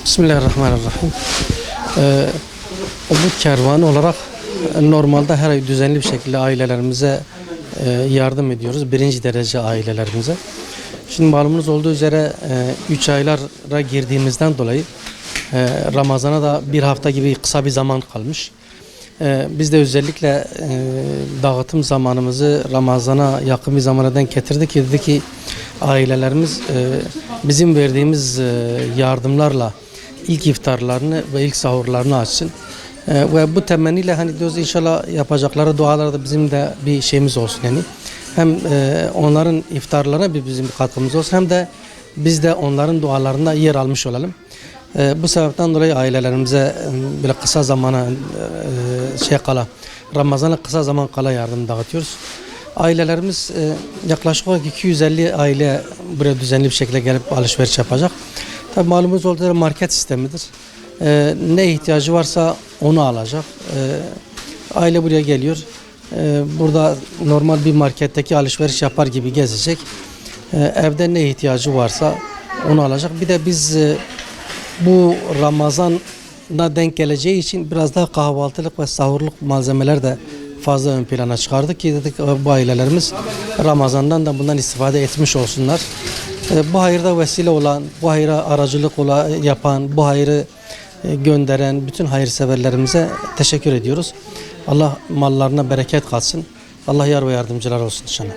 Bismillahirrahmanirrahim. Umut Kervanı olarak normalde her ay düzenli bir şekilde ailelerimize yardım ediyoruz. Birinci derece ailelerimize. Şimdi malumunuz olduğu üzere 3 aylara girdiğimizden dolayı Ramazan'a da bir hafta gibi kısa bir zaman kalmış. Biz de özellikle dağıtım zamanımızı Ramazan'a yakın bir zamana denk getirdik. Dedi ki ailelerimiz bizim verdiğimiz yardımlarla ilk iftarlarını ve ilk sahurlarını açsın. Ve bu temenniyle hani diyoruz inşallah yapacakları dualarda bizim de bir şeyimiz olsun yani. Hem onların iftarlarına bizim bir katkımız olsun hem de biz de onların dualarında yer almış olalım. Bu sebepten dolayı ailelerimize böyle kısa zamana Ramazan'a kısa zaman kala yardım dağıtıyoruz. Ailelerimiz yaklaşık olarak 250 aile buraya düzenli bir şekilde gelip alışveriş yapacak. Tabii malumunuz olduğu üzere market sistemidir. Ne ihtiyacı varsa onu alacak. Aile buraya geliyor. Burada normal bir marketteki alışveriş yapar gibi gezecek. Evde ne ihtiyacı varsa onu alacak. Bir de biz bu Ramazan'a denk geleceği için biraz daha kahvaltılık ve sahurluk malzemeler de fazla ön plana çıkardık ki dedik bu ailelerimiz Ramazan'dan da bundan istifade etmiş olsunlar. Bu hayırda vesile olan, bu hayra aracılık yapan, bu hayrı gönderen bütün hayırseverlerimize teşekkür ediyoruz. Allah mallarına bereket katsın. Allah yar ve yardımcılar olsun inşallah.